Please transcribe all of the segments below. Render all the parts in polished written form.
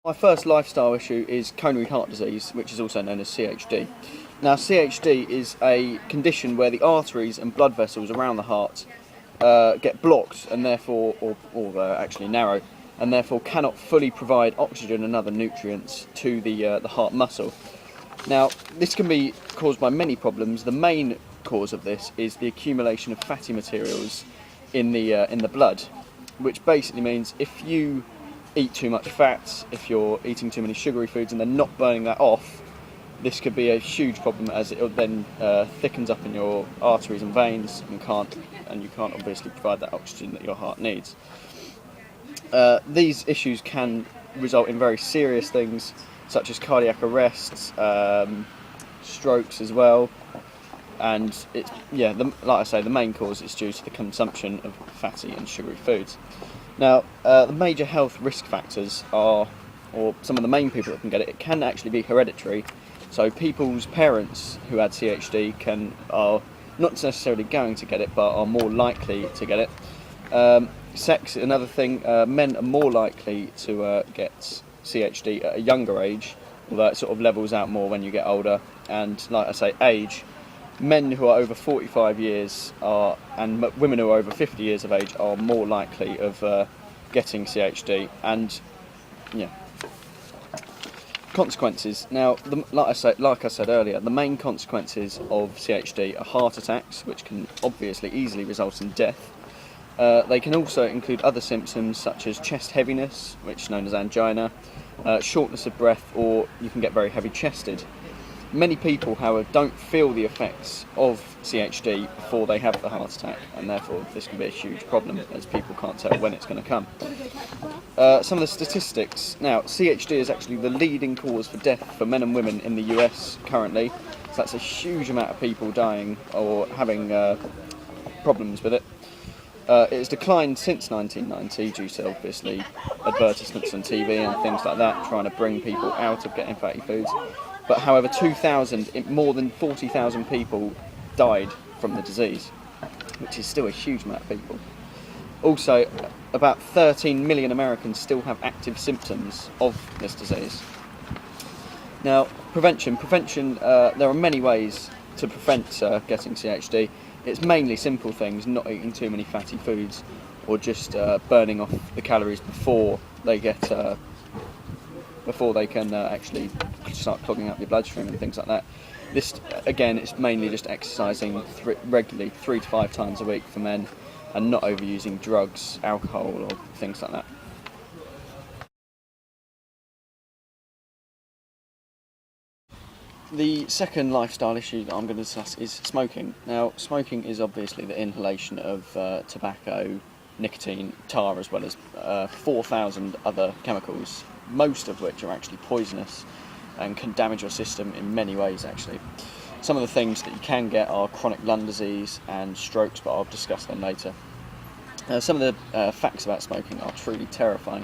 My first lifestyle issue is coronary heart disease, which is also known as CHD. Now, CHD is a condition where the arteries and blood vessels around the heart get blocked and therefore, or actually narrow, and therefore cannot fully provide oxygen and other nutrients to the heart muscle. Now, this can be caused by many problems. The main cause of this is the accumulation of fatty materials in the blood, which basically means if you eat too much fat, if you're eating too many sugary foods and they're not burning that off, this could be a huge problem, as it then thickens up in your arteries and veins and you can't obviously provide that oxygen that your heart needs. These issues can result in very serious things such as cardiac arrests, strokes as well, and like I say, the main cause is due to the consumption of fatty and sugary foods. Now, the major health risk factors are, or some of the main people that can get it, it can actually be hereditary. So people's parents who had CHD are not necessarily going to get it, but are more likely to get it. Sex, another thing, men are more likely to get CHD at a younger age, although it sort of levels out more when you get older. And like I say, age, men who are over 45 years and women who are over 50 years of age are more likely of getting CHD. And yeah, consequences. Now, like I said earlier, the main consequences of CHD are heart attacks, which can obviously easily result in death. They can also include other symptoms such as chest heaviness, which is known as angina, shortness of breath, or you can get very heavy chested. Many people, however, don't feel the effects of CHD before they have the heart attack, and therefore this can be a huge problem, as people can't tell when it's going to come. Some of the statistics. Now, CHD is actually the leading cause for death for men and women in the US currently, so that's a huge amount of people dying or having problems with it. It has declined since 1990 due to, obviously, advertisements on TV and things like that, trying to bring people out of getting fatty foods. But however, 2000, more than 40,000 people died from the disease, which is still a huge amount of people. Also, about 13 million Americans still have active symptoms of this disease. Now, prevention, there are many ways to prevent getting CHD. It's mainly simple things, not eating too many fatty foods, or just burning off the calories before they can actually start clogging up your bloodstream and things like that. This, again, it's mainly just exercising regularly 3 to 5 times a week for men, and not overusing drugs, alcohol, or things like that. The second lifestyle issue that I'm going to discuss is smoking. Now, smoking is obviously the inhalation of tobacco, nicotine, tar, as well as 4,000 other chemicals, most of which are actually poisonous and can damage your system in many ways, actually. Some of the things that you can get are chronic lung disease and strokes, but I'll discuss them later. Some of the facts about smoking are truly terrifying.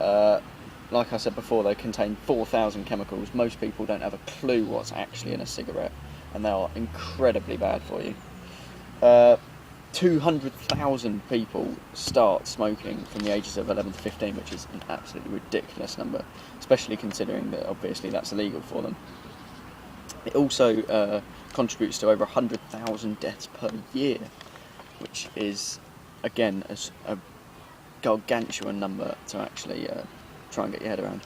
Like I said before, they contain 4,000 chemicals. Most people don't have a clue what's actually in a cigarette, and they are incredibly bad for you. 200,000 people start smoking from the ages of 11 to 15, which is an absolutely ridiculous number, especially considering that obviously that's illegal for them. It also contributes to over 100,000 deaths per year, which is, again, a gargantuan number to actually try and get your head around.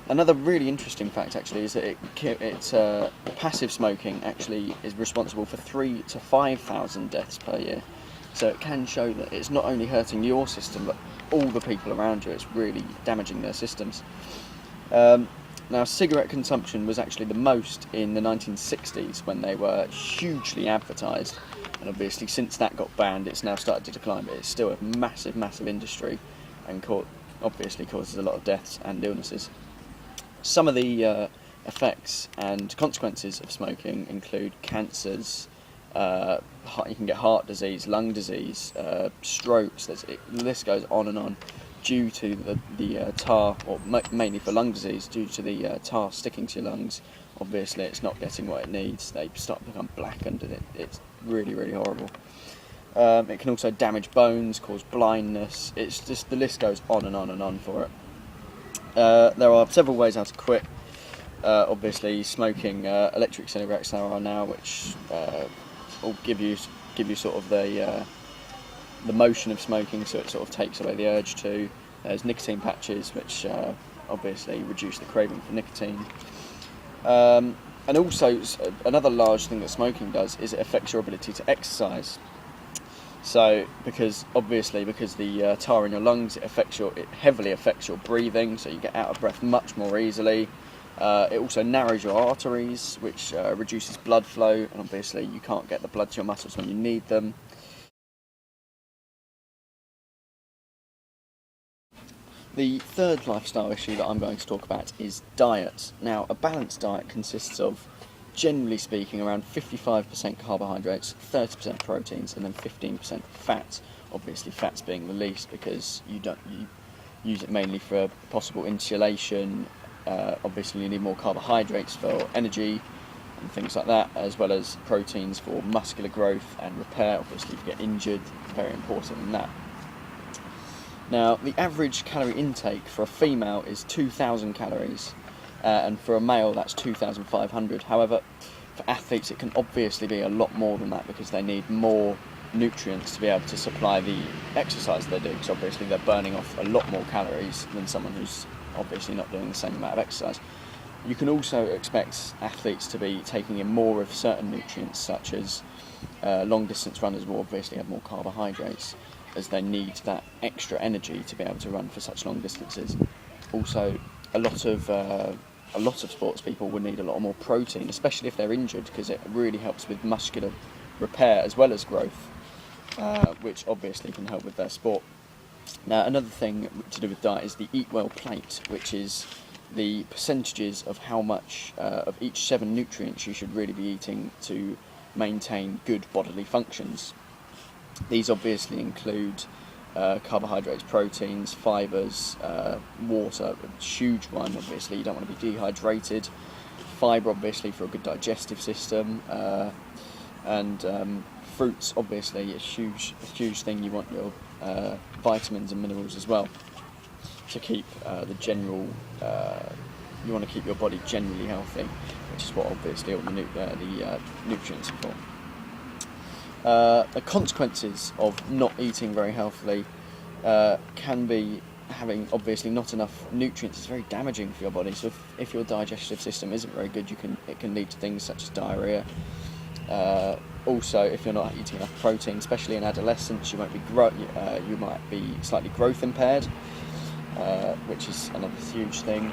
Another really interesting fact, actually, is that passive smoking actually is responsible for 3,000 to 5,000 deaths per year. So it can show that it's not only hurting your system, but all the people around you. It's really damaging their systems. Now, cigarette consumption was actually the most in the 1960s, when they were hugely advertised. And obviously, since that got banned, it's now started to decline, but it's still a massive, massive industry, and obviously causes a lot of deaths and illnesses. Some of the effects and consequences of smoking include cancers, you can get heart disease, lung disease, strokes, the list goes on and on, due to the tar, or mainly for lung disease, due to the tar sticking to your lungs. Obviously it's not getting what it needs, they start to become blackened, and it's really, really horrible. It can also damage bones, cause blindness. It's just, the list goes on and on and on for it. There are several ways how to quit. Obviously, smoking electric cigarettes there are now, which will give you sort of the motion of smoking, so it sort of takes away the urge to. There's nicotine patches, which obviously reduce the craving for nicotine. And also, another large thing that smoking does is it affects your ability to exercise. So, because the tar in your lungs, it heavily affects your breathing, so you get out of breath much more easily. It also narrows your arteries, which reduces blood flow, and obviously you can't get the blood to your muscles when you need them. The third lifestyle issue that I'm going to talk about is diet. Now, a balanced diet consists of, generally speaking, around 55% carbohydrates, 30% proteins, and then 15% fat. Obviously, fats being the least because you use it mainly for possible insulation. Obviously, you need more carbohydrates for energy and things like that, as well as proteins for muscular growth and repair. Obviously, if you get injured, very important in that. Now, the average calorie intake for a female is 2,000 calories, and for a male that's 2,500. However, for athletes it can obviously be a lot more than that because they need more nutrients to be able to supply the exercise they do, because obviously they're burning off a lot more calories than someone who's obviously not doing the same amount of exercise. You can also expect athletes to be taking in more of certain nutrients, such as long distance runners will obviously have more carbohydrates, as they need that extra energy to be able to run for such long distances. Also, a lot of sports people would need a lot more protein, especially if they're injured, because it really helps with muscular repair as well as growth, which obviously can help with their sport. Now, another thing to do with diet is the Eat Well plate, which is the percentages of how much of each 7 nutrients you should really be eating to maintain good bodily functions. These obviously include carbohydrates, proteins, fibres, water, a huge one. Obviously, you don't want to be dehydrated. Fibre, obviously, for a good digestive system, and fruits, obviously, a huge thing. You want your vitamins and minerals as well to keep the general. You want to keep your body generally healthy, which is what obviously all the nutrients are for. The consequences of not eating very healthily can be having obviously not enough nutrients. It's very damaging for your body. So if your digestive system isn't very good, it can lead to things such as diarrhea. Also, if you're not eating enough protein, especially in adolescence, you might be slightly growth impaired, which is another huge thing.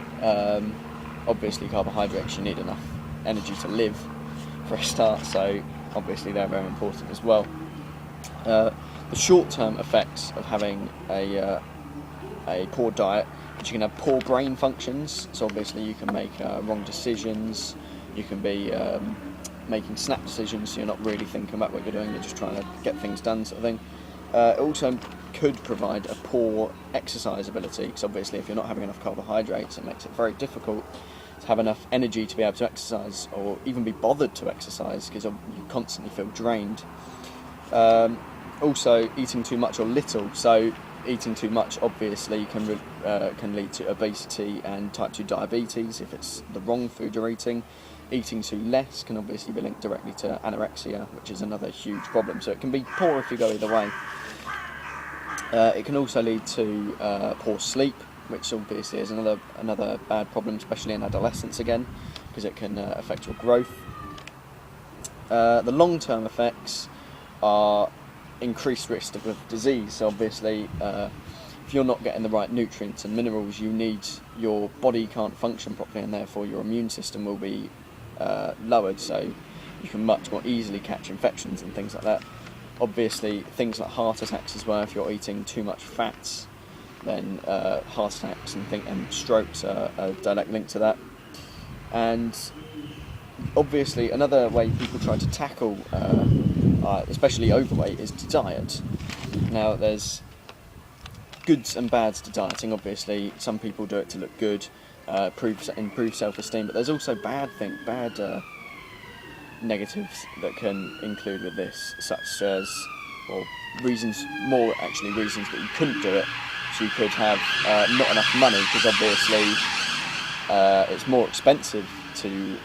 Obviously, carbohydrates, you need enough energy to live for a start, so obviously they're very important as well. The short-term effects of having a poor diet, is you can have poor brain functions, so obviously you can make wrong decisions, you can be making snap decisions, so you're not really thinking about what you're doing, you're just trying to get things done, sort of thing. It also could provide a poor exercise ability, because obviously if you're not having enough carbohydrates, it makes it very difficult to have enough energy to be able to exercise or even be bothered to exercise, because you constantly feel drained. Also, eating too much or little. So eating too much obviously can lead to obesity and type 2 diabetes if it's the wrong food you're eating. Eating too less can obviously be linked directly to anorexia, which is another huge problem. So it can be poor if you go either way. It can also lead to poor sleep, which obviously is another bad problem, especially in adolescence again, because it can affect your growth. The long-term effects are increased risk of disease. So obviously, if you're not getting the right nutrients and minerals you need, your body can't function properly, and therefore your immune system will be lowered, so you can much more easily catch infections and things like that. Obviously, things like heart attacks as well. If you're eating too much fats, then heart attacks and strokes are a direct link to that. And obviously, another way people try to tackle, especially overweight, is to diet. Now, there's goods and bads to dieting. Obviously, some people do it to look good, improve self-esteem, but there's also bad negatives that can include with this, such as, reasons that you couldn't do it, perhaps you could have not enough money, because obviously it's more expensive to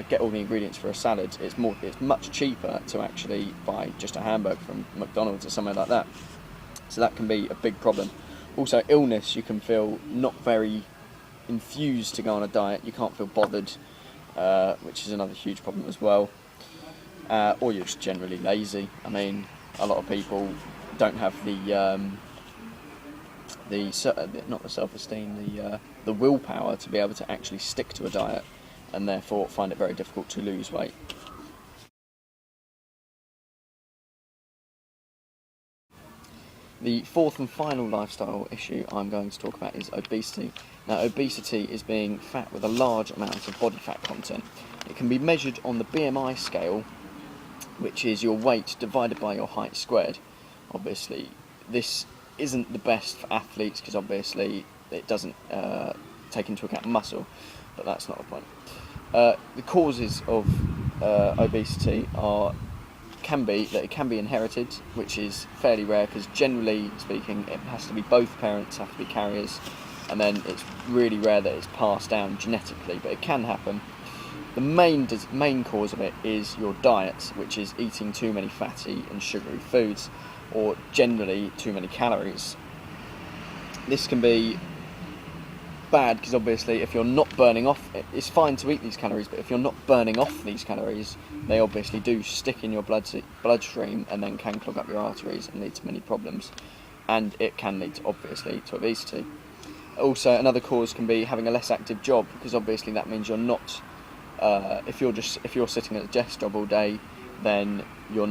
get all the ingredients for a salad. It's much cheaper to actually buy just a hamburger from McDonald's or somewhere like that. So that can be a big problem. Also, illness, you can feel not very enthused to go on a diet. You can't feel bothered, which is another huge problem as well. Or you're just generally lazy. I mean, a lot of people don't have not the self-esteem, the willpower to be able to actually stick to a diet, and therefore find it very difficult to lose weight. The fourth and final lifestyle issue I'm going to talk about is obesity. Now, obesity is being fat with a large amount of body fat content. It can be measured on the BMI scale, which is your weight divided by your height squared. Obviously, this isn't the best for athletes, because obviously it doesn't take into account muscle, but that's not the point. The causes of obesity can be inherited, which is fairly rare, because generally speaking it has to be both parents have to be carriers, and then it's really rare that it's passed down genetically, but it can happen. The main cause of it is your diet, which is eating too many fatty and sugary foods, or generally too many calories. This can be bad, because obviously if you're not burning off, it's fine to eat these calories, but if you're not burning off these calories, they obviously do stick in your bloodstream and then can clog up your arteries and lead to many problems, and it can lead to obesity. Also, another cause can be having a less active job, because obviously that means you're not if you're sitting at a desk job all day, then you're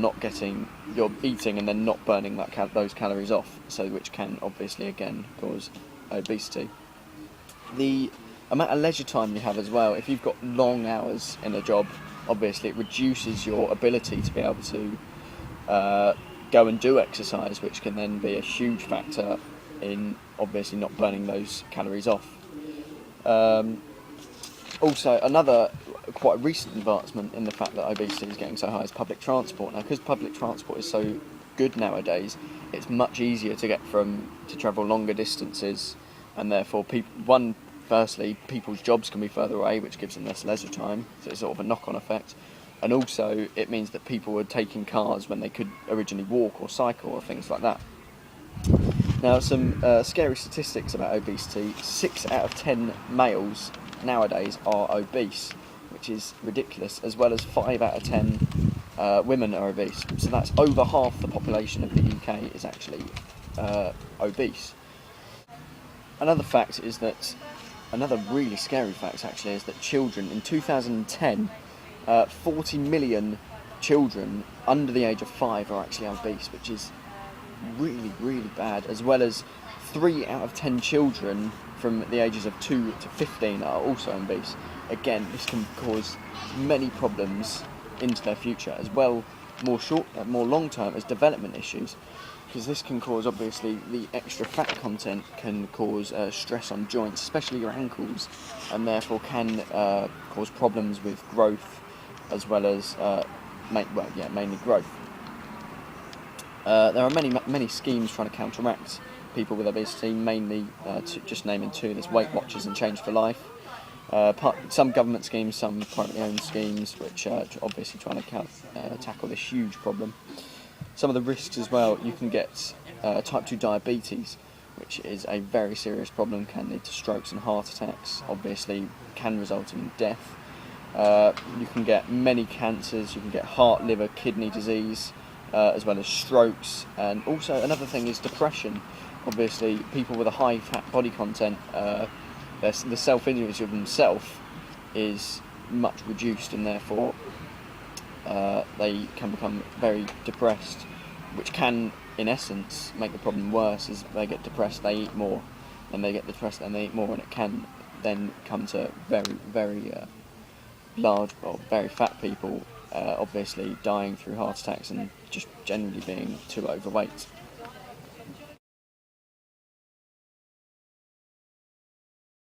eating and then not burning those calories off, so which can obviously again cause obesity. The amount of leisure time you have as well, if you've got long hours in a job, obviously it reduces your ability to be able to go and do exercise, which can then be a huge factor in obviously not burning those calories off. Also, another quite recent advancement in the fact that obesity is getting so high is public transport. Now, because public transport is so good nowadays, it's much easier to travel longer distances, and therefore firstly, people's jobs can be further away, which gives them less leisure time, so it's sort of a knock-on effect. And also, it means that people are taking cars when they could originally walk or cycle or things like that. Now, some scary statistics about obesity. 6 out of 10 males nowadays are obese, which is ridiculous, as well as 5 out of 10 women are obese. So that's over half the population of the UK is actually obese. Another really scary fact actually is that children in 2010, 40 million children under the age of 5 are actually obese, which is really, really bad, as well as 3 out of 10 children from the ages of 2 to 15 are also obese. Again, this can cause many problems into their future, as well more long term as development issues, because this can cause, obviously, the extra fat content can cause stress on joints, especially your ankles, and therefore can cause problems with growth, as well as mainly growth. There are many schemes trying to counteract people with obesity, mainly just naming two. There's Weight Watchers and Change for Life. Some government schemes, some privately owned schemes, which are obviously trying to tackle this huge problem. Some of the risks as well, you can get type 2 diabetes, which is a very serious problem, can lead to strokes and heart attacks, obviously can result in death. You can get many cancers, you can get heart, liver, kidney disease, as well as strokes. And also another thing is depression. Obviously, people with a high fat body content, the self-image of themselves is much reduced, and therefore they can become very depressed, which can, in essence, make the problem worse. As they get depressed, they eat more, and they get depressed and they eat more, and it can then come to very, very large or very fat people, obviously dying through heart attacks and just generally being too overweight.